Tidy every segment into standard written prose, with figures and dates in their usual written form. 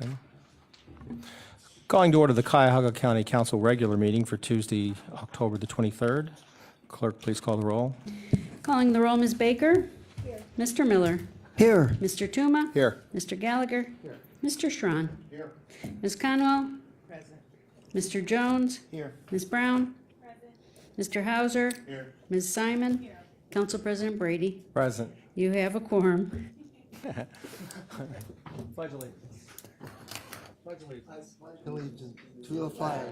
Okay. Calling to order the Cuyahoga County Council regular meeting for Tuesday, October the 23rd. Clerk, please call the roll. Calling the roll, Ms. Baker. Here. Mr. Miller. Here. Mr. Tuma. Here. Mr. Gallagher. Here. Mr. Schron. Here. Ms. Conwell. Present. Mr. Jones. Here. Ms. Brown. Present. Mr. Hauser. Here. Ms. Simon. Here. Council President Brady. Present. You have a quorum. Pledge allegiance. Pledge allegiance. I pledge allegiance to the flag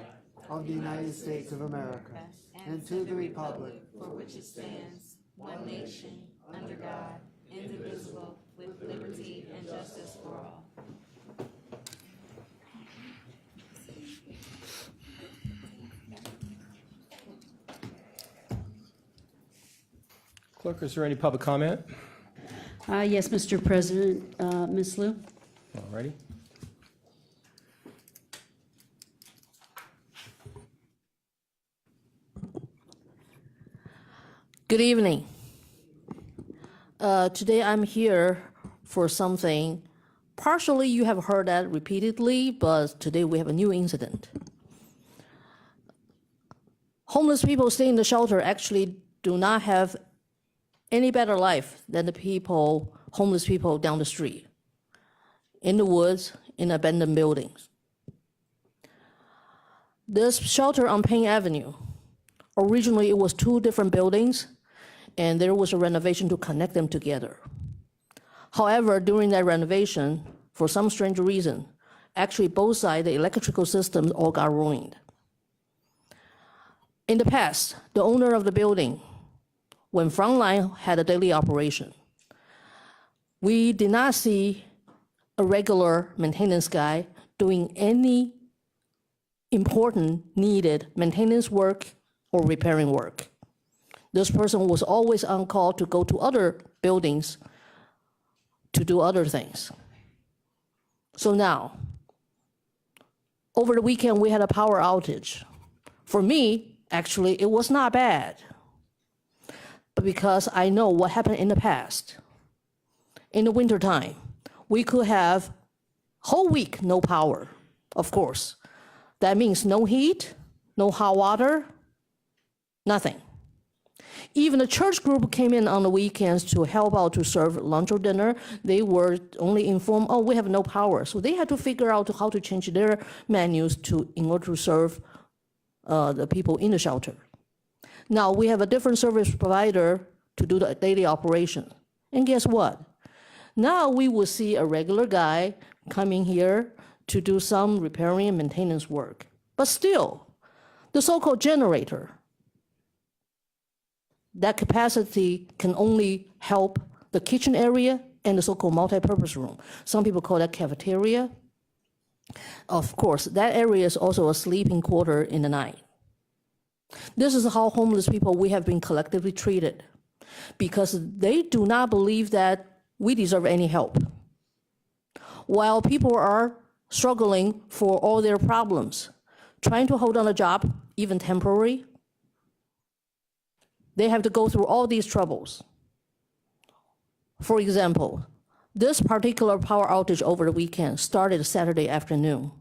of the United States of America and to the republic for which it stands, one nation, under God, indivisible, with liberty and justice for all. Clerk, is there any public comment? Yes, Mr. President, Ms. Liu. All righty. Good evening. Today I'm here for something, partially you have heard that repeatedly, but today we have a new incident. Homeless people staying in the shelter actually do not have any better life than the homeless people down the street, in the woods, in abandoned buildings. This shelter on Payne Avenue, originally it was 2 different buildings, and there was a renovation to connect them together. However, during that renovation, for some strange reason, actually both sides, the electrical systems all got ruined. In the past, the owner of the building, when Frontline had a daily operation, we did not see a regular maintenance guy doing any important needed maintenance work or repairing work. This person was always on call to go to other buildings to do other things. So now, over the weekend, we had a power outage. For me, actually, it was not bad, but because I know what happened in the past. In the wintertime, we could have whole week no power, of course. That means no heat, no hot water, nothing. Even the church group came in on the weekends to help out to serve lunch or dinner. They were only informed, oh, we have no power. So they had to figure out how to change their menus in order to serve the people in the shelter. Now we have a different service provider to do the daily operation. And guess what? Now we will see a regular guy coming here to do some repairing and maintenance work. But still, the so-called generator, that capacity can only help the kitchen area and the so-called multi-purpose room. Some people call that cafeteria. Of course, that area is also a sleeping quarter in the night. This is how homeless people we have been collectively treated, because they do not believe that we deserve any help. While people are struggling for all their problems, trying to hold on a job, even temporary, they have to go through all these troubles. For example, this particular power outage over the weekend started Saturday afternoon.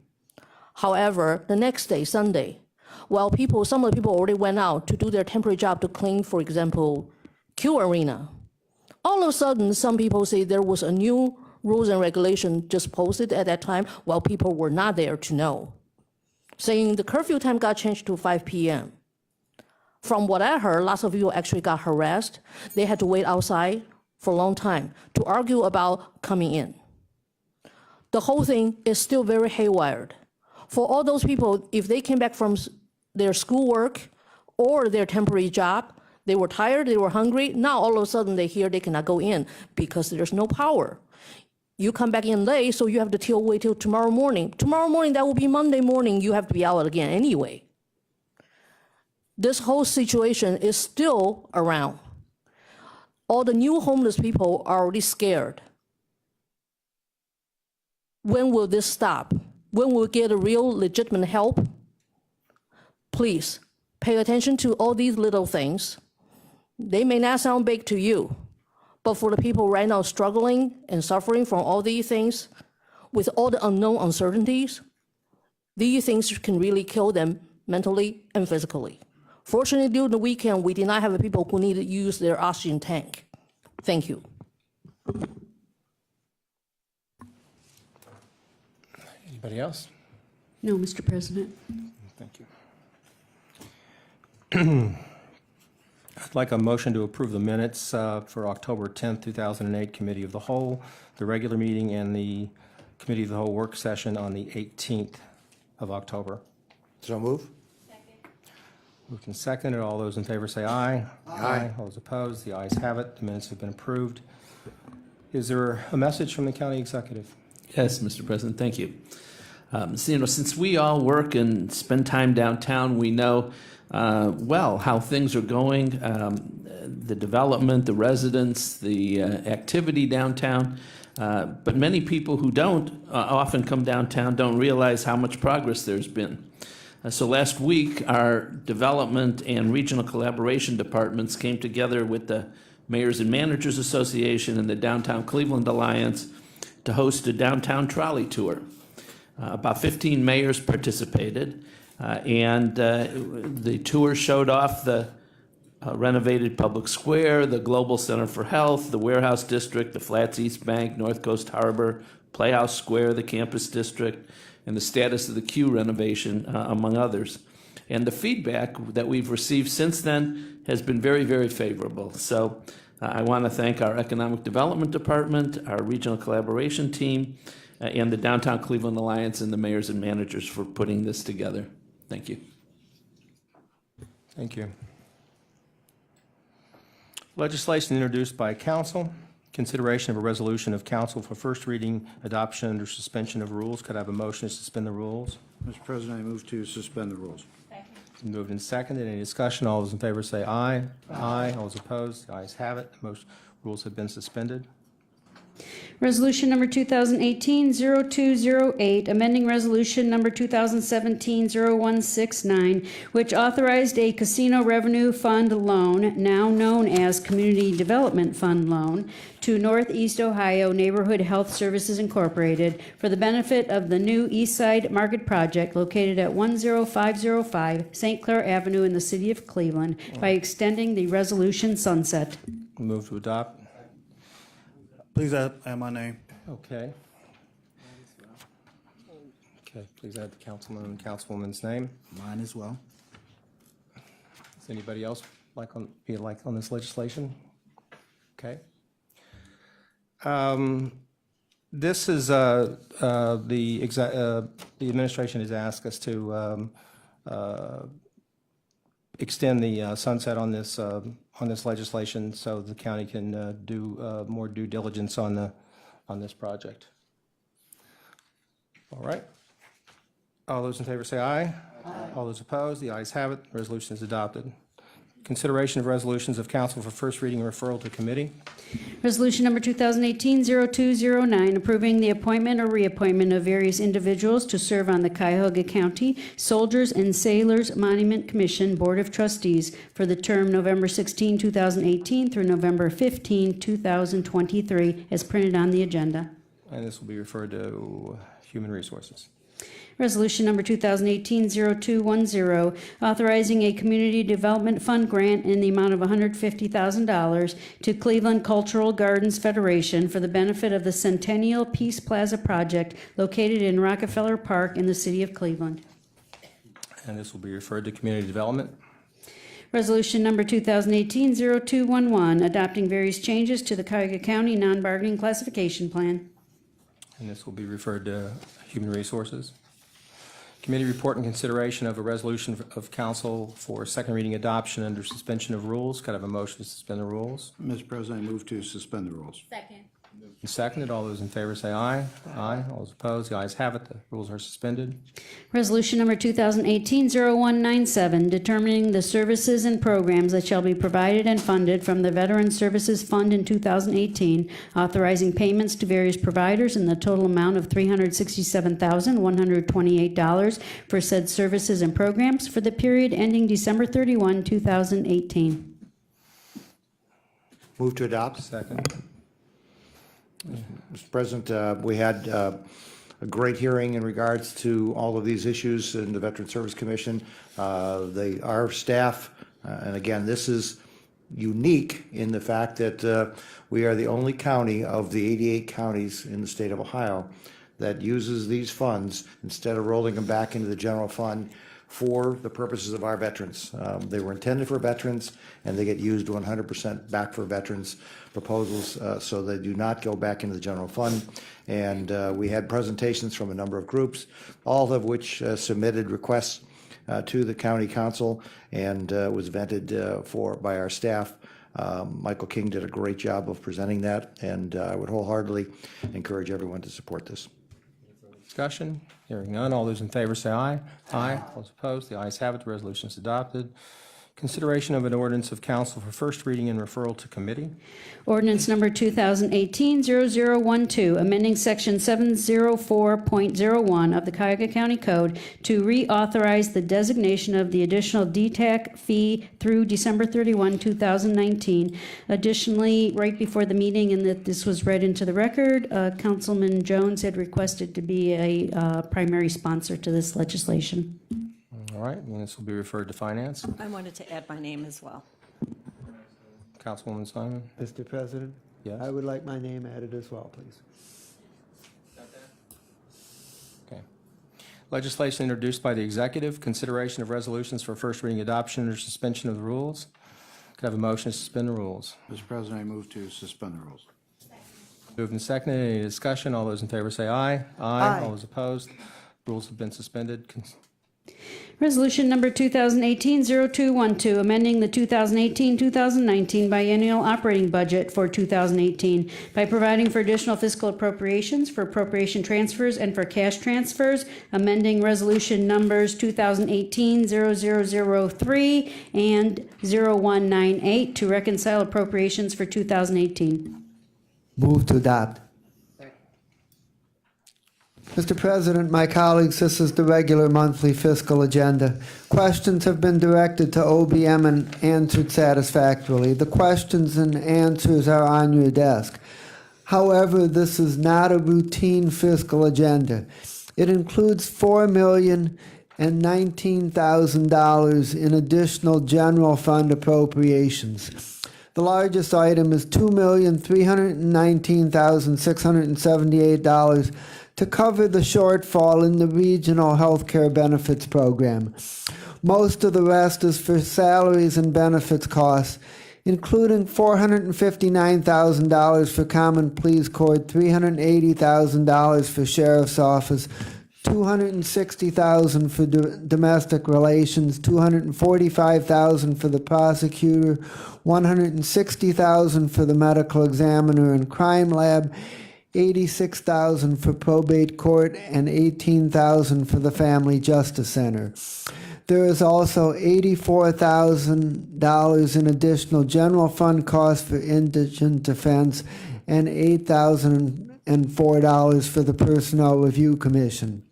However, the next day, Sunday, while some of the people already went out to do their temporary job to clean, for example, Q Arena, all of a sudden, some people say there was a new rules and regulation just posted at that time while people were not there to know, saying the curfew time got changed to 5 p.m. From what I heard, lots of people actually got harassed. They had to wait outside for a long time to argue about coming in. The whole thing is still very haywired. For all those people, if they came back from their schoolwork or their temporary job, they were tired, they were hungry, now all of a sudden they hear they cannot go in because there's no power. You come back in late, so you have to wait till tomorrow morning. Tomorrow morning, that will be Monday morning, you have to be out again anyway. This whole situation is still around. All the new homeless people are already scared. When will this stop? When will we get a real legitimate help? Please, pay attention to all these little things. They may not sound big to you, but for the people right now struggling and suffering from all these things, with all the unknown uncertainties, these things can really kill them mentally and physically. Fortunately, during the weekend, we did not have people who need to use their oxygen tank. Thank you. Anybody else? No, Mr. President. Thank you. I'd like a motion to approve the minutes for October 10th, 2008 Committee of the Whole, the regular meeting, and the Committee of the Whole work session on the 18th of October. So move. Moved and seconded. All those in favor say aye. Aye. All those opposed, the ayes have it. The minutes have been approved. Is there a message from the county executive? Yes, Mr. President, thank you. So, since we all work and spend time downtown, we know well how things are going, the development, the residents, the activity downtown. But many people who don't often come downtown don't realize how much progress there's been. So last week, our development and regional collaboration departments came together with the Mayors and Managers Association and the Downtown Cleveland Alliance to host a downtown trolley tour. About 15 mayors participated, and the tour showed off the renovated Public Square, the Global Center for Health, the Warehouse District, the Flats East Bank, North Coast Harbor, Playhouse Square, the Campus District, and the status of the Q renovation, among others. And the feedback that we've received since then has been very, very favorable. So I want to thank our Economic Development Department, our Regional Collaboration Team, and the Downtown Cleveland Alliance and the mayors and managers for putting this together. Thank you. Thank you. Legislation introduced by council. Consideration of a resolution of council for first reading, adoption under suspension of rules. Could I have a motion to suspend the rules? Mr. President, I move to suspend the rules. It's been moved and seconded. Any discussion? All those in favor say aye. Aye. All those opposed? The ayes have it. Most rules have been suspended. Resolution number 2018-0208, amending resolution number 2017-0169, which authorized a casino revenue fund loan, now known as Community Development Fund Loan, to Northeast Ohio Neighborhood Health Services Incorporated for the benefit of the new East Side Market Project located at 10505 St. Clair Avenue in the city of Cleveland by extending the resolution sunset. Move to adopt. Please add my name. Okay. Okay, please add the councilman and councilwoman's name. Mine as well. Does anybody else on this legislation? Okay. This is, the administration has asked us to extend the sunset on this legislation so the county can do more due diligence on this project. All right. All those in favor say aye. Aye. All those opposed, the ayes have it. The resolution is adopted. Consideration of resolutions of council for first reading and referral to committee. Resolution number 2018-0209, approving the appointment or reappointment of various individuals to serve on the Cuyahoga County Soldiers and Sailors Monument Commission Board of Trustees for the term November 16, 2018 through November 15, 2023, as printed on the agenda. And this will be referred to Human Resources. Resolution number 2018-0210, authorizing a Community Development Fund grant in the amount of $150,000 to Cleveland Cultural Gardens Federation for the benefit of the Centennial Peace Plaza project located in Rockefeller Park in the city of Cleveland. And this will be referred to Community Development. Resolution number 2018-0211, adopting various changes to the Cuyahoga County Non-Bargaining Classification Plan. And this will be referred to Human Resources. Committee report and consideration of a resolution of council for second reading adoption under suspension of rules. Could I have a motion to suspend the rules? Mr. President, I move to suspend the rules. Second. And seconded. All those in favor say aye. Aye. All those opposed, the ayes have it. The rules are suspended. Resolution number 2018-0197, determining the services and programs that shall be provided and funded from the Veteran Services Fund in 2018, authorizing payments to various providers in the total amount of $367,128 for said services and programs for the period ending December 31, 2018. Move to adopt. Second. Mr. President, we had a great hearing in regards to all of these issues in the Veteran Service Commission. Our staff, and again, this is unique in the fact that we are the only county of the 88 counties in the state of Ohio that uses these funds instead of rolling them back into the general fund for the purposes of our veterans. They were intended for veterans, and they get used 100% back for veterans proposals, so they do not go back into the general fund. And we had presentations from a number of groups, all of which submitted requests to the county council, and was vetted by our staff. Michael King did a great job of presenting that, and I would wholeheartedly encourage everyone to support this. Discussion? Hearing none. All those in favor say aye. Aye. All those opposed? The ayes have it. The resolution is adopted. Consideration of an ordinance of council for first reading and referral to committee. Ordinance number 2018-0012, amending section 704.01 of the Cuyahoga County Code to reauthorize the designation of the additional DTAC fee through December 31, 2019. Additionally, right before the meeting, and that this was read into the record, Councilman Jones had requested to be a primary sponsor to this legislation. All right, and this will be referred to finance. I wanted to add my name as well. Councilwoman Simon? Mr. President? Yes. I would like my name added as well, please. Okay. Legislation introduced by the executive, consideration of resolutions for first reading adoption or suspension of the rules. Could I have a motion to suspend the rules? Mr. President, I move to suspend the rules. Moved and seconded. Any discussion? All those in favor say aye. Aye. All those opposed? Rules have been suspended. Resolution number 2018-0212, amending the 2018-2019 biennial operating budget for 2018 by providing for additional fiscal appropriations, for appropriation transfers, and for cash transfers, amending resolution numbers 2018-0003 and 0198 to reconcile appropriations for 2018. Move to adopt. Mr. President, my colleagues, this is the regular monthly fiscal agenda. Questions have been directed to OBM and answered satisfactorily. The questions and answers are on your desk. However, this is not a routine fiscal agenda. It includes $4,019,000 in additional general fund appropriations. The largest item is $2,319,678 to cover the shortfall in the regional health care benefits program. Most of the rest is for salaries and benefits costs, including $459,000 for Common Pleas Court, $380,000 for Sheriff's Office, $260,000 for domestic relations, $245,000 for the prosecutor, $160,000 for the medical examiner and crime lab, $86,000 for probate court, and $18,000 for the Family Justice Center. There is also $84,000 in additional general fund costs for indigent defense and $8,004 for the Personnel Review Commission.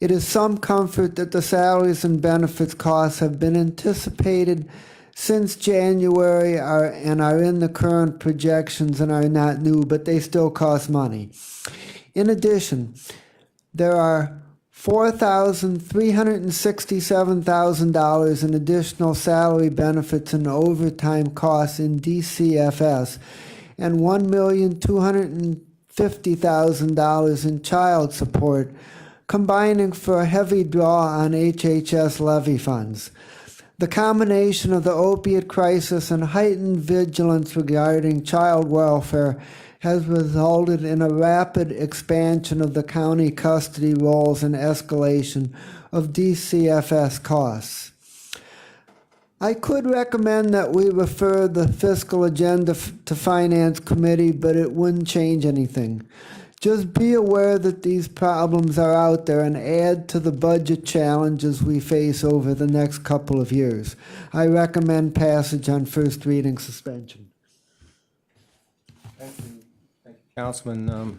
It is some comfort that the salaries and benefits costs have been anticipated since January and are in the current projections and are not new, but they still cost money. In addition, there are $4,367,000 in additional salary benefits and overtime costs in DCFS and $1,250,000 in child support, combining for a heavy draw on HHS levy funds. The combination of the opiate crisis and heightened vigilance regarding child welfare has resulted in a rapid expansion of the county custody rolls and escalation of DCFS costs. I could recommend that we refer the fiscal agenda to Finance Committee, but it wouldn't change anything. Just be aware that these problems are out there and add to the budget challenges we face over the next couple of years. I recommend passage on first reading suspension. Thank you. Councilman,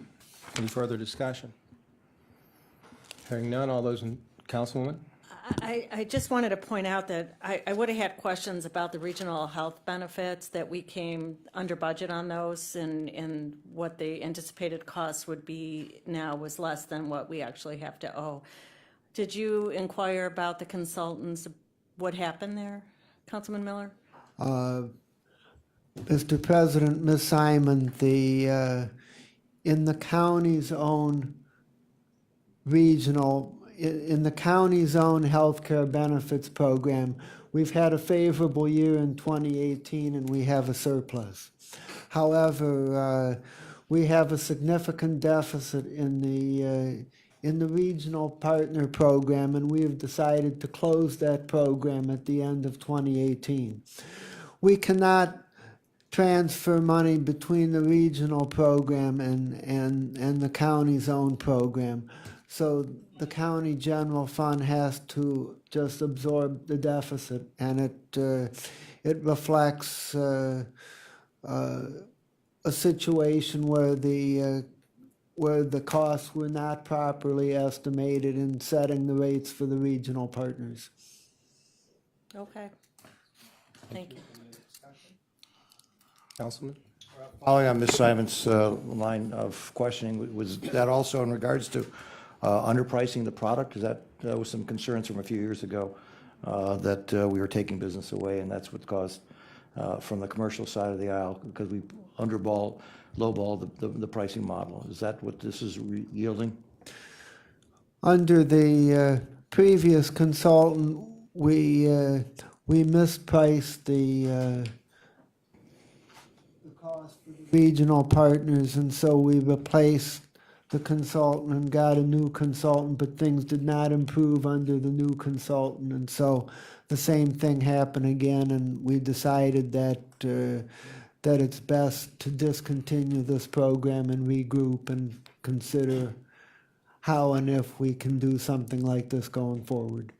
any further discussion? Hearing none, all those in, Councilwoman? I just wanted to point out that I would have had questions about the regional health benefits, that we came under budget on those, and what the anticipated cost would be now was less than what we actually have to owe. Did you inquire about the consultants, what happened there, Councilman Miller? Mr. President, Ms. Simon, in the county's own regional, in the county's own healthcare benefits program, we've had a favorable year in 2018 and we have a surplus. However, we have a significant deficit in the regional partner program, and we have decided to close that program at the end of 2018. We cannot transfer money between the regional program and the county's own program. So the county general fund has to just absorb the deficit, and it reflects a situation where the costs were not properly estimated in setting the rates for the regional partners. Okay. Thank you. Councilman? Following on Ms. Simon's line of questioning, was that also in regards to underpricing the product? Is that was some concerns from a few years ago that we were taking business away, and that's what caused from the commercial side of the aisle, because we lowball the pricing model. Is that what this is yielding? Under the previous consultant, we mispriced the cost for the regional partners, and so we replaced the consultant and got a new consultant, but things did not improve under the new consultant, and so the same thing happened again, and we decided that it's best to discontinue this program and regroup and consider how and if we can do something like this going forward.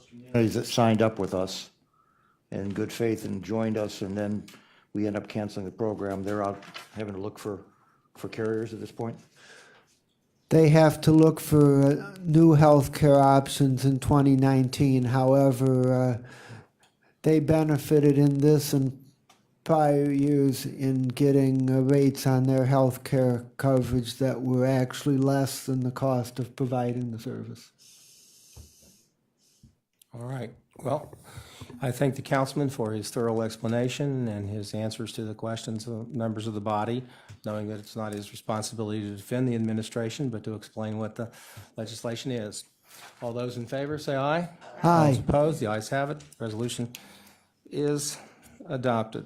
Communities that signed up with us in good faith and joined us, and then we end up canceling the program, they're out having to look for carriers at this point? They have to look for new healthcare options in 2019. However, they benefited in this and prior years in getting rates on their healthcare coverage that were actually less than the cost of providing the service. All right. Well, I thank the councilman for his thorough explanation and his answers to the questions of members of the body, knowing that it's not his responsibility to defend the administration, but to explain what the legislation is. All those in favor, say aye. Aye. Those opposed, the ayes have it. Resolution is adopted.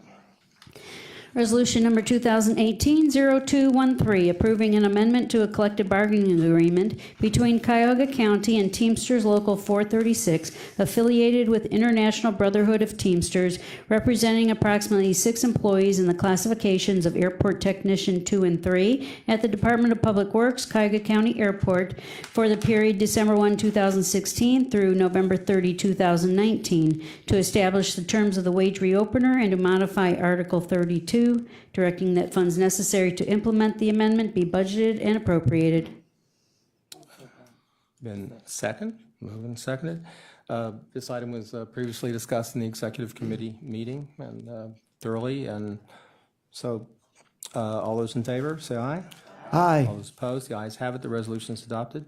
Resolution number 2018-0213, approving an amendment to a collective bargaining agreement between Cuyahoga County and Teamsters Local 436, affiliated with International Brotherhood of Teamsters, representing approximately 6 employees in the classifications of Airport Technician 2 and 3 at the Department of Public Works, Cuyahoga County Airport, for the period December 1, 2016 through November 30, 2019, to establish the terms of the wage reopener and to modify Article 32, directing that funds necessary to implement the amendment be budgeted and appropriated. Been moved and seconded. This item was previously discussed in the executive committee meeting and thoroughly, and so all those in favor, say aye. Aye. All those opposed, the ayes have it. The resolution is adopted.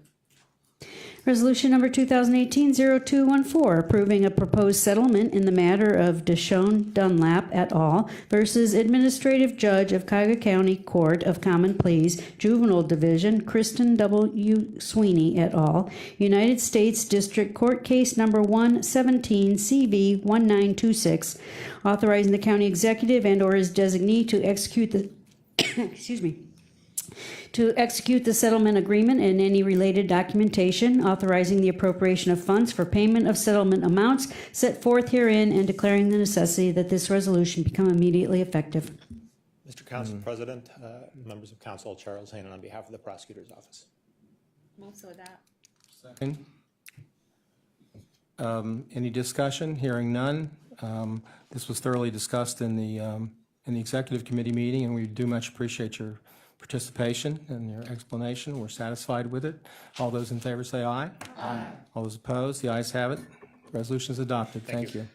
Resolution number 2018-0214, approving a proposed settlement in the matter of Deshaun Dunlap et al. Versus Administrative Judge of Cuyahoga County Court of Common Pleas, Juvenile Division, Kristen W. Sweeney et al., United States District Court Case number 117 CV 1926, authorizing the county executive and/or his designee to execute the to execute the settlement agreement and any related documentation, authorizing the appropriation of funds for payment of settlement amounts set forth herein, and declaring the necessity that this resolution become immediately effective. Mr. Council President, members of council, Charles Hannon on behalf of the prosecutor's office. Also that. Second. Any discussion? Hearing none. This was thoroughly discussed in the executive committee meeting, and we do much appreciate your participation and your explanation. We're satisfied with it. All those in favor say aye. Aye. All those opposed, the ayes have it. Resolution is adopted. Thank you.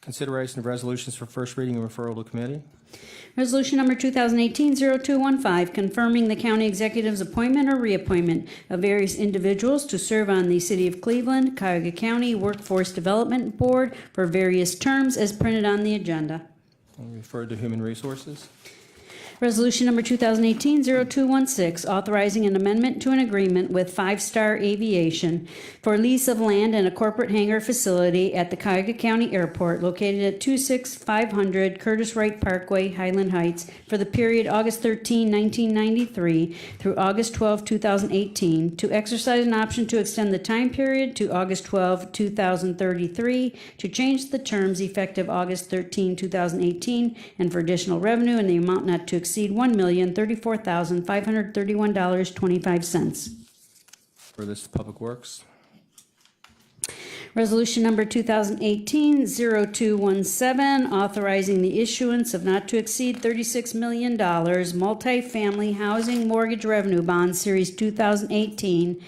Consideration of resolutions for first reading and referral to committee. Resolution number 2018-0215, confirming the county executive's appointment or reappointment of various individuals to serve on the City of Cleveland, Cuyahoga County Workforce Development Board for various terms as printed on the agenda. Referred to Human Resources. Resolution number 2018-0216, authorizing an amendment to an agreement with Five Star Aviation for lease of land and a corporate hangar facility at the Cuyahoga County Airport located at 26500 Curtis Wright Parkway, Highland Heights, for the period August 13, 1993 through August 12, 2018, to exercise an option to extend the time period to August 12, 2033, to change the terms effective August 13, 2018, and for additional revenue in the amount not to exceed $1,034,531.25. For this, Public Works. Resolution number 2018-0217, authorizing the issuance of not to exceed $36 million multifamily housing mortgage revenue bond series 2018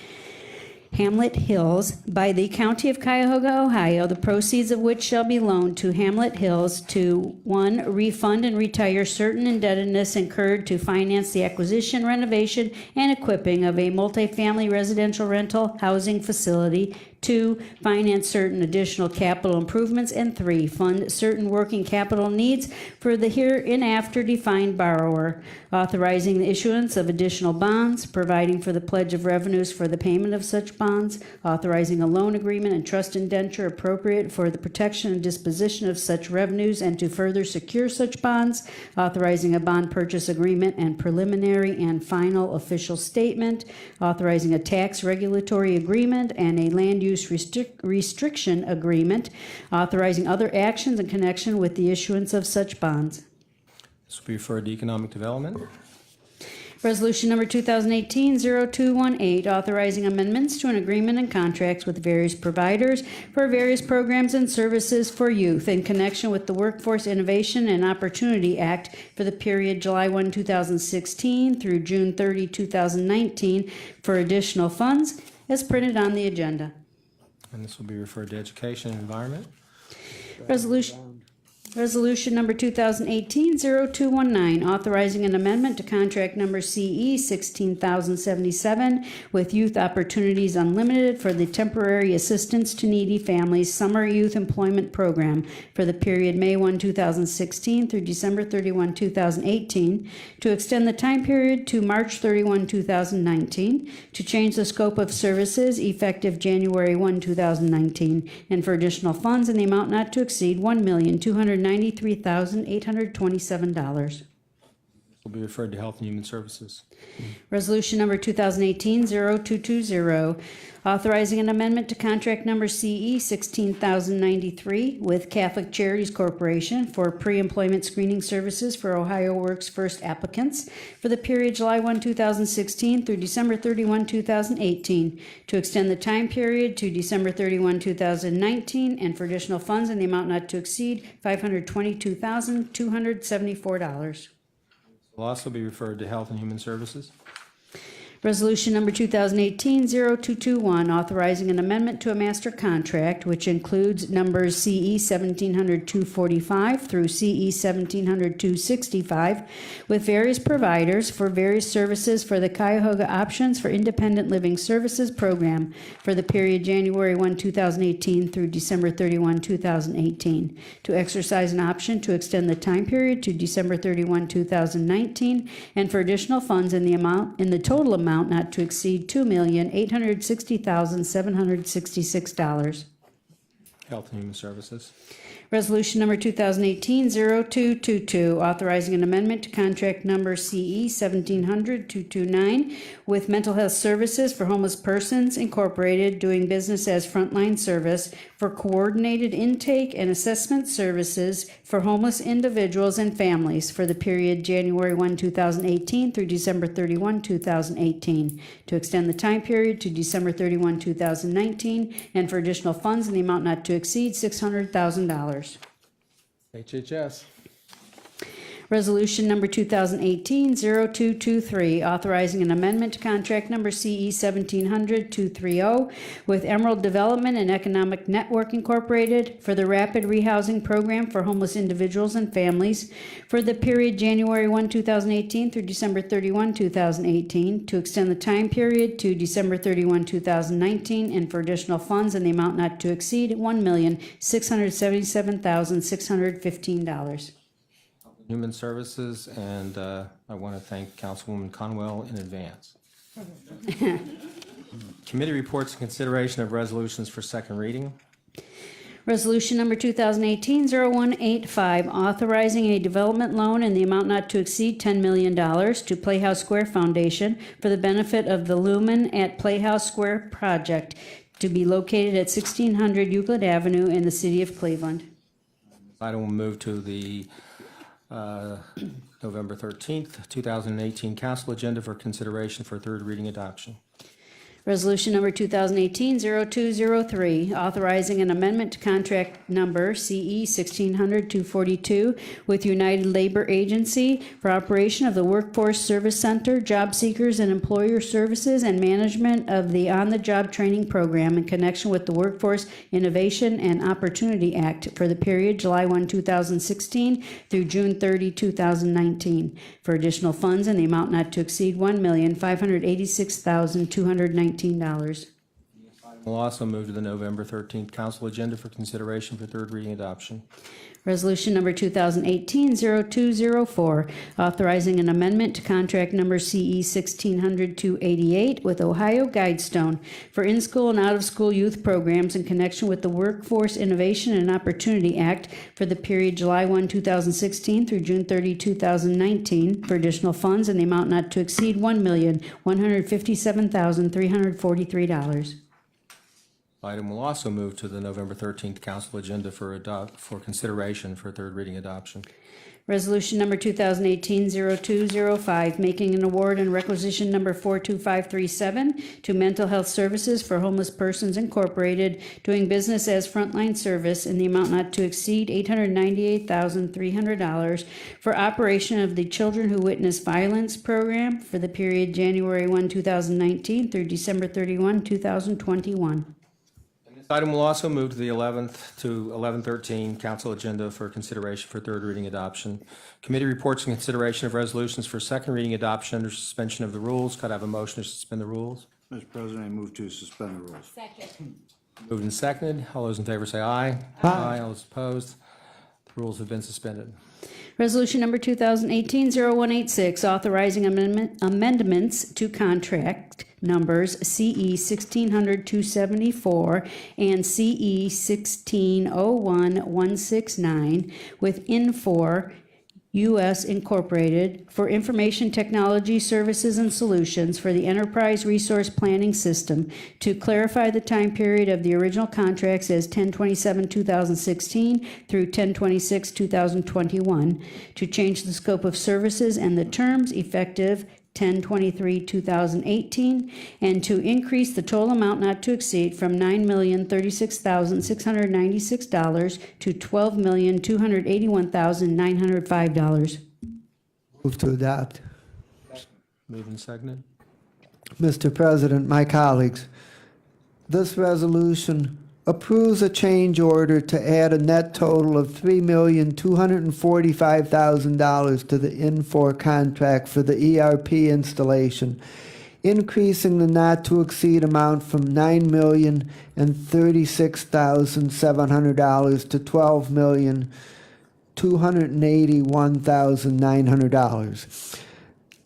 Hamlet Hills by the County of Cuyahoga, Ohio, the proceeds of which shall be loaned to Hamlet Hills to, 1, refund and retire certain indebtedness incurred to finance the acquisition, renovation, and equipping of a multifamily residential rental housing facility, 2, finance certain additional capital improvements, and 3, fund certain working capital needs for the hereinafter defined borrower, authorizing the issuance of additional bonds, providing for the pledge of revenues for the payment of such bonds, authorizing a loan agreement and trust indenture appropriate for the protection and disposition of such revenues and to further secure such bonds, authorizing a bond purchase agreement and preliminary and final official statement, authorizing a tax regulatory agreement and a land use restriction agreement, authorizing other actions in connection with the issuance of such bonds. This will be referred to Economic Development. Resolution number 2018-0218, authorizing amendments to an agreement and contracts with various providers for various programs and services for youth in connection with the Workforce Innovation and Opportunity Act for the period July 1, 2016 through June 30, 2019 for additional funds as printed on the agenda. And this will be referred to Education and Environment. Resolution number 2018-0219, authorizing an amendment to contract number CE 16077 with Youth Opportunities Unlimited for the Temporary Assistance to Needy Families Summer Youth Employment Program for the period May 1, 2016 through December 31, 2018, to extend the time period to March 31, 2019, to change the scope of services effective January 1, 2019, and for additional funds in the amount not to exceed $1,293,827. Will be referred to Health and Human Services. Resolution number 2018-0220, authorizing an amendment to contract number CE 16093 with Catholic Charities Corporation for pre-employment screening services for Ohio Works First applicants for the period July 1, 2016 through December 31, 2018, to extend the time period to December 31, 2019, and for additional funds in the amount not to exceed $522,274. Will also be referred to Health and Human Services. Resolution number 2018-0221, authorizing an amendment to a master contract which includes numbers CE 1700-245 through CE 1700-265 with various providers for various services for the Cuyahoga Options for Independent Living Services program for the period January 1, 2018 through December 31, 2018, to exercise an option to extend the time period to December 31, 2019, and for additional funds in the total amount not to exceed $2,860,766. Health and Human Services. Resolution number 2018-0222, authorizing an amendment to contract number CE 1700-229 with Mental Health Services for Homeless Persons Incorporated, doing business as Frontline Service for coordinated intake and assessment services for homeless individuals and families for the period January 1, 2018 through December 31, 2018, to extend the time period to December 31, 2019, and for additional funds in the amount not to exceed $600,000. HHS. Resolution number 2018-0223, authorizing an amendment to contract number CE 1700-230 with Emerald Development and Economic Network Incorporated for the Rapid Rehousing Program for homeless individuals and families for the period January 1, 2018 through December 31, 2018, to extend the time period to December 31, 2019, and for additional funds in the amount not to exceed $1,677,615. Human Services, and I want to thank Councilwoman Conwell in advance. Committee reports and consideration of resolutions for second reading. Resolution number 2018-0185, authorizing a development loan in the amount not to exceed $10 million to Playhouse Square Foundation for the benefit of the Lumen at Playhouse Square project to be located at 1600 Euclid Avenue in the city of Cleveland. This item will move to the November 13th, 2018 council agenda for consideration for third reading adoption. Resolution number 2018-0203, authorizing an amendment to contract number CE 1600-242 with United Labor Agency for operation of the Workforce Service Center, Job Seekers and Employer Services, and management of the on-the-job training program in connection with the Workforce Innovation and Opportunity Act for the period July 1, 2016 through June 30, 2019, for additional funds in the amount not to exceed $1,586,219. Will also move to the November 13th council agenda for consideration for third reading adoption. Resolution number 2018-0204, authorizing an amendment to contract number CE 1600-288 with Ohio Guidestone for in-school and out-of-school youth programs in connection with the Workforce Innovation and Opportunity Act for the period July 1, 2016 through June 30, 2019, for additional funds in the amount not to exceed $1,157,343. Item will also move to the November 13th council agenda for consideration for third reading adoption. Resolution number 2018-0205, making an award and requisition number 42537 to Mental Health Services for Homeless Persons Incorporated, doing business as Frontline Service in the amount not to exceed $898,300 for operation of the Children Who Witness Violence program for the period January 1, 2019 through December 31, 2021. This item will also move to the 11th to 1113 council agenda for consideration for third reading adoption. Committee reports and consideration of resolutions for second reading adoption under suspension of the rules. Could I have a motion to suspend the rules? Mr. President, I move to suspend the rules. Second. Moved and seconded. All those in favor say aye. Aye. All those opposed? The rules have been suspended. Resolution number 2018-0186, authorizing amendments to contract numbers CE 1600-274 and CE 1601-169 with Infor U.S. Incorporated for information technology services and solutions for the Enterprise Resource Planning System to clarify the time period of the original contracts as 10/27/2016 through 10/26/2021, to change the scope of services and the terms effective 10/23/2018, and to increase the total amount not to exceed from $9,036,696 to $12,281,905. Move to adopt. Moved and seconded. Mr. President, my colleagues, this resolution approves a change order to add a net total of $3,245,000 to the Infor contract for the ERP installation, increasing the not-to-exceed amount from $9,036,700 to $12,281,900.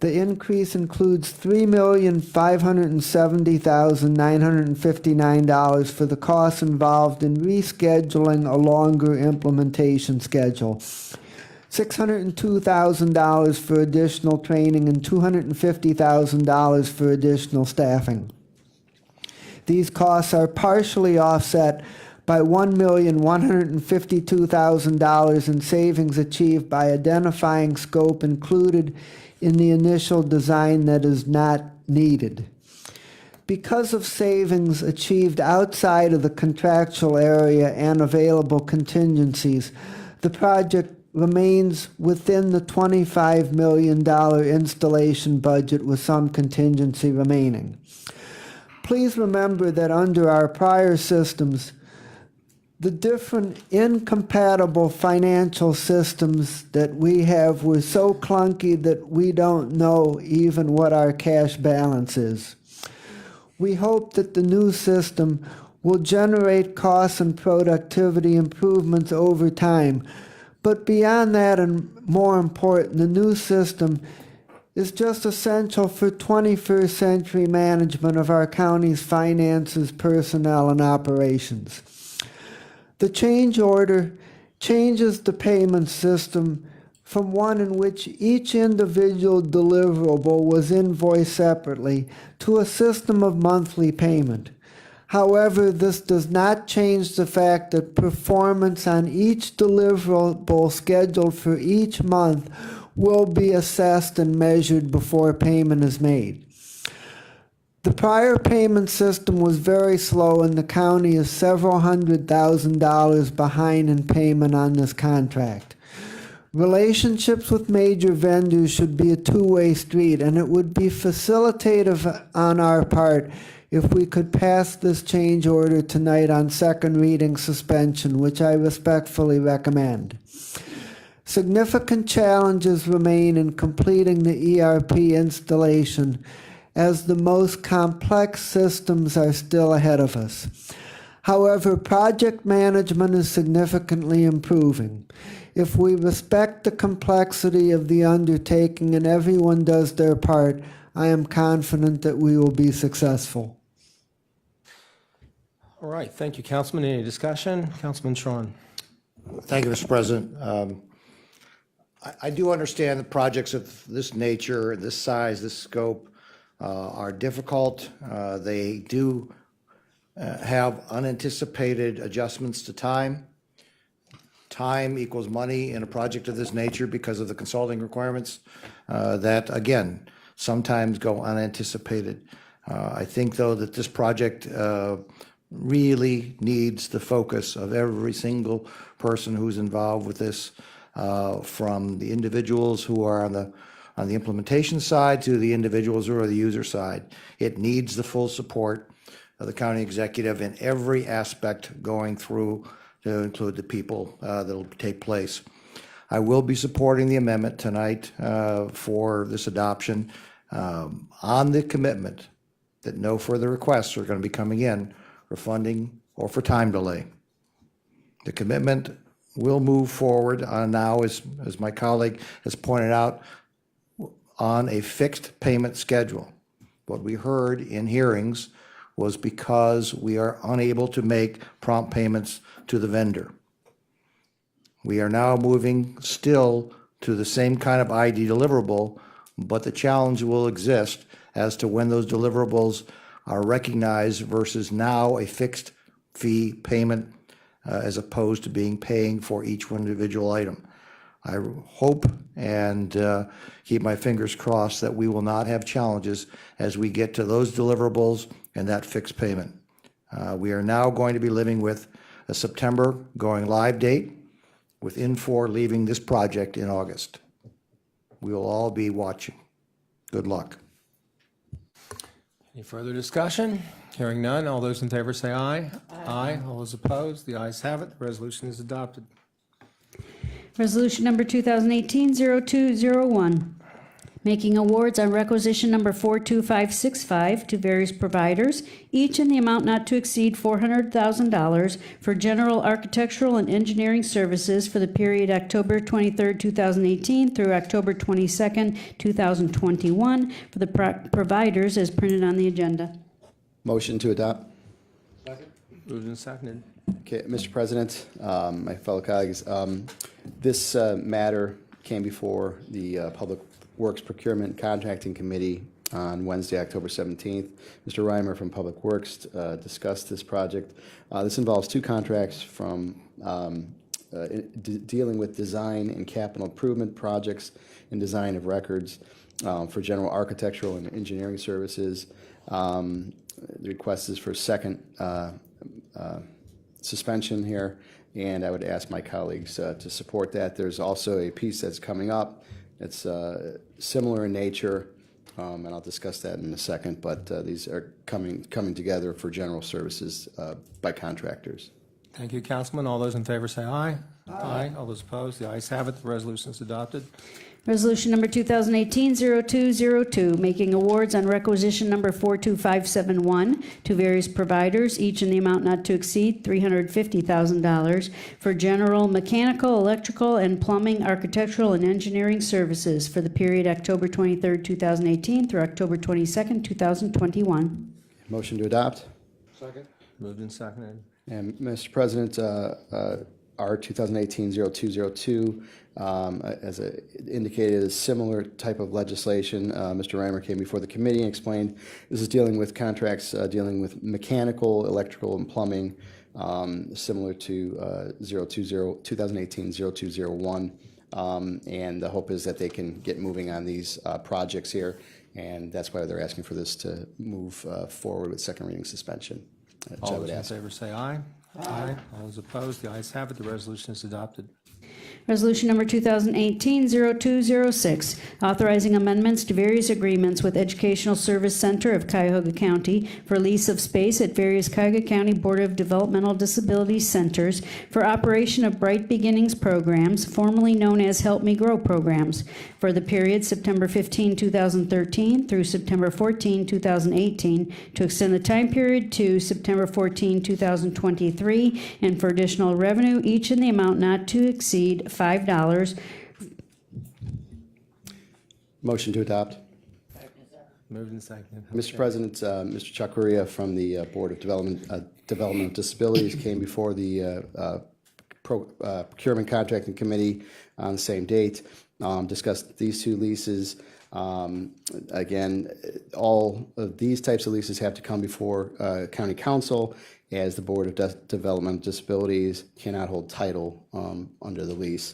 The increase includes $3,570,959 for the costs involved in rescheduling a longer implementation schedule, $602,000 for additional training, and $250,000 for additional staffing. These costs are partially offset by $1,152,000 in savings achieved by identifying scope included in the initial design that is not needed. Because of savings achieved outside of the contractual area and available contingencies, the project remains within the $25 million installation budget with some contingency remaining. Please remember that under our prior systems, the different incompatible financial systems that we have were so clunky that we don't know even what our cash balance is. We hope that the new system will generate cost and productivity improvements over time. But beyond that, and more important, the new system is just essential for 21st century management of our county's finances, personnel, and operations. The change order changes the payment system from one in which each individual deliverable was invoiced separately to a system of monthly payment. However, this does not change the fact that performance on each deliverable scheduled for each month will be assessed and measured before payment is made. The prior payment system was very slow, and the county is several $100,000 behind in payment on this contract. Relationships with major vendors should be a two-way street, and it would be facilitative on our part if we could pass this change order tonight on second reading suspension, which I respectfully recommend. Significant challenges remain in completing the ERP installation, as the most complex systems are still ahead of us. However, project management is significantly improving. If we respect the complexity of the undertaking and everyone does their part, I am confident that we will be successful. All right, thank you, Councilman. Any discussion? Councilman Strawn. Thank you, Mr. President. I do understand that projects of this nature, this size, this scope are difficult. They do have unanticipated adjustments to time. Time equals money in a project of this nature because of the consulting requirements that, again, sometimes go unanticipated. I think, though, that this project really needs the focus of every single person who's involved with this, from the individuals who are on the implementation side to the individuals who are the user side. It needs the full support of the county executive in every aspect going through, to include the people that will take place. I will be supporting the amendment tonight for this adoption on the commitment that no further requests are going to be coming in for funding or for time delay. The commitment will move forward on now, as my colleague has pointed out, on a fixed payment schedule. What we heard in hearings was because we are unable to make prompt payments to the vendor. We are now moving still to the same kind of ID deliverable, but the challenge will exist as to when those deliverables are recognized versus now a fixed fee payment as opposed to paying for each individual item. I hope and keep my fingers crossed that we will not have challenges as we get to those deliverables and that fixed payment. We are now going to be living with a September going live date, with Infor leaving this project in August. We will all be watching. Good luck. Any further discussion? Hearing none, all those in favor say aye. Aye. All those opposed, the ayes have it. The resolution is adopted. Resolution number 2018-0201, making awards on requisition number 42565 to various providers, each in the amount not to exceed $400,000 for general architectural and engineering services for the period October 23, 2018 through October 22, 2021 for the providers as printed on the agenda. Motion to adopt. Moved and seconded. Okay, Mr. President, my fellow colleagues, this matter came before the Public Works Procurement Contracting Committee on Wednesday, October 17th. Mr. Reimer from Public Works discussed this project. This involves two contracts from dealing with design and capital improvement projects and design of records for general architectural and engineering services. The request is for second suspension here, and I would ask my colleagues to support that. There's also a piece that's coming up that's similar in nature, and I'll discuss that in a second, but these are coming together for general services by contractors. Thank you, Councilman. All those in favor say aye. Aye. All those opposed, the ayes have it. The resolution is adopted. Resolution number 2018-0202, making awards on requisition number 42571 to various providers, each in the amount not to exceed $350,000 for general mechanical, electrical, and plumbing, architectural, and engineering services for the period October 23rd, 2018 through October 22nd, 2021. Motion to adopt. Moved and seconded. And Mr. President, our 2018-0202, as indicated, is a similar type of legislation. Mr. Reimer came before the committee and explained this is dealing with contracts dealing with mechanical, electrical, and plumbing, similar to 2018-0201. And the hope is that they can get moving on these projects here, and that's why they're asking for this to move forward with second reading suspension. which I All would those in ask. favor say aye. Aye. All those opposed, the ayes have it. The resolution is adopted. Resolution number 2018-0206, authorizing amendments to various agreements with Educational Service Center of Cuyahoga County for lease of space at various Cuyahoga County Board of Developmental Disability Centers for operation of Bright Beginnings programs, formerly known as Help Me Grow programs, for the period September 15, 2013 through September 14, 2018, to extend the time period to September 14, 2023, and for additional revenue, each in the amount not to exceed $5. Motion to adopt. Moved and seconded. Mr. President, Mr. Chuck Correa from the Board of Development of Disabilities came before the Procurement Contracting Committee on the same date, discussed these two leases. Again, all of these types of leases have to come before County Council, as the Board of Development of Disabilities cannot hold title under the lease.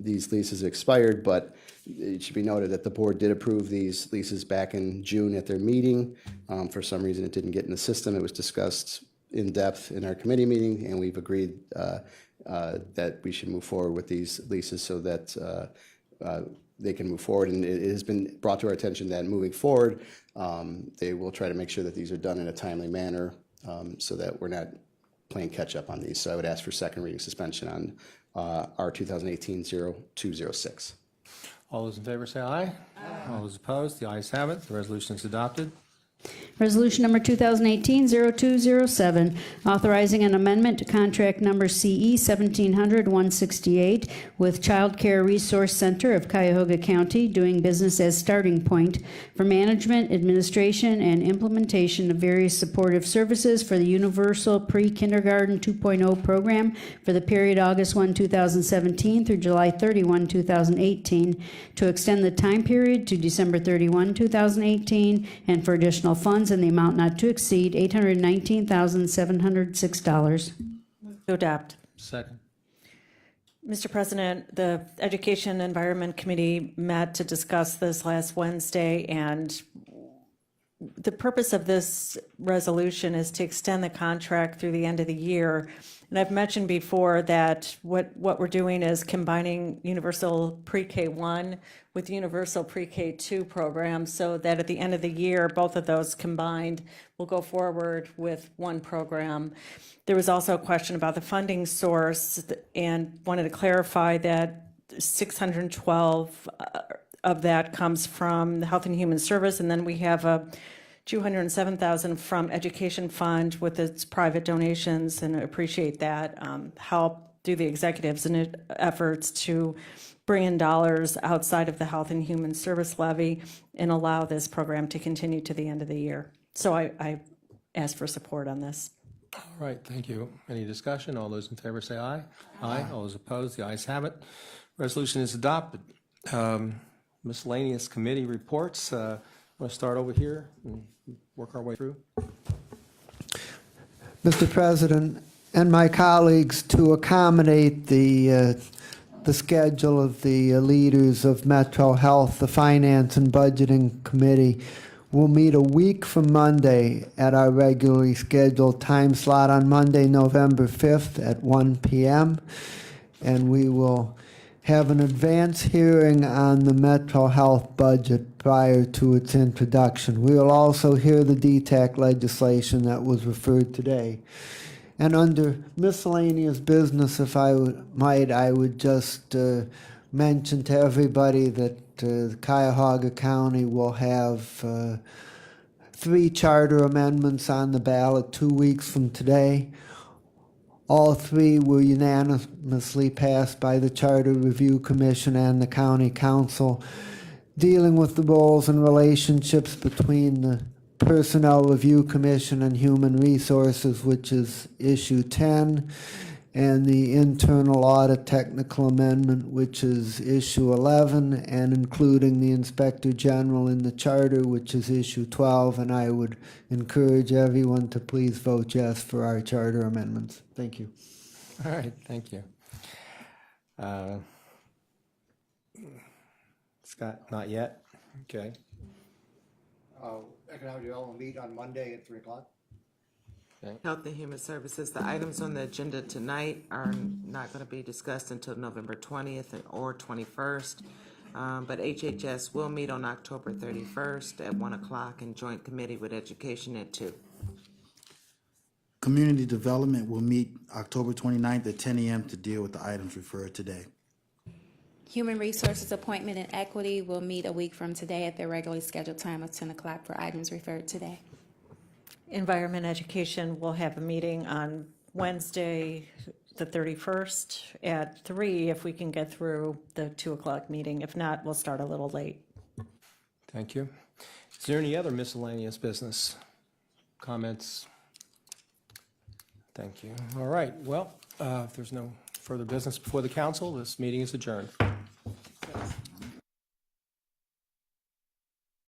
These leases expired, but it should be noted that the board did approve these leases back in June at their meeting. For some reason, it didn't get in the system. It was discussed in depth in our committee meeting, and we've agreed that we should move forward with these leases so that they can move forward. And it has been brought to our attention that moving forward, they will try to make sure that these are done in a timely manner so that we're not playing catch up on these. So I would ask for second reading suspension on our 2018-0206. All those in favor say aye. All those opposed, the ayes have it. The resolution is adopted. Resolution number 2018-0207, authorizing an amendment to contract number CE 1700-168 with Child Care Resource Center of Cuyahoga County, doing business as Starting Point, for management, administration, and implementation of various supportive services for the Universal Pre-Kindergarten 2.0 program for the period August 1, 2017 through July 31, 2018, to extend the time period to December 31, 2018, and for additional funds in the amount not to exceed $819,706. To adopt. Second. Mr. President, the Education Environment Committee met to discuss this last Wednesday, and the purpose of this resolution is to extend the contract through the end of the year. And I've mentioned before that what we're doing is combining Universal Pre-K 1 with Universal Pre-K 2 programs, so that at the end of the year, both of those combined will go forward with one program. There was also a question about the funding source, and wanted to clarify that 612 of that comes from the Health and Human Service, and then we have a $207,000 from Education Fund with its private donations, and I appreciate that help do the executives in efforts to bring in dollars outside of the Health and Human Service levy and allow this program to continue to the end of the year. So I ask for support on this. All right, thank you. Any discussion? All those in favor say aye. Aye. All those opposed, the ayes have it. Resolution is adopted. Miscellaneous committee reports. Want to start over here and work our way through? Mr. President, and my colleagues, to accommodate the schedule of the leaders of Metro Health, the Finance and Budgeting Committee, We'll meet a week from Monday at our regularly scheduled time slot on Monday, November 5th at 1 p.m. And we will have an advance hearing on the Metro Health budget prior to its introduction. We will also hear the DTAC legislation that was referred today. And under miscellaneous business, if I might, I would just mention to everybody that Cuyahoga County will have 3 charter amendments on the ballot 2 weeks from today. All 3 were unanimously passed by the Charter Review Commission and the County Council, dealing with the roles and relationships between the Personnel Review Commission and Human Resources, which is issue 10, and the Internal Audit Technical Amendment, which is issue 11, and including the Inspector General in the Charter, which is issue 12. And I would encourage everyone to please vote yes for our charter amendments. Thank you. All right, thank you. Scott, not yet? Okay. Economic Development meet on Monday at 3 o'clock. Health and Human Services, the items on the agenda tonight are not going to be discussed until November 20th or 21st. But HHS will meet on October 31st at 1 o'clock in joint committee with education at 2. Community Development will meet October 29th at 10 a.m. to deal with the items referred today. Human Resources Appointment and Equity will meet a week from today at their regularly scheduled time of 10 o'clock for items referred today. Environment Education will have a meeting on Wednesday, the 31st at 3 if we can get through the 2 o'clock meeting. If not, we'll start a little late. Thank you. Is there any other miscellaneous business? Comments? Thank you. All right, well, if there's no further business before the council, this meeting is adjourned.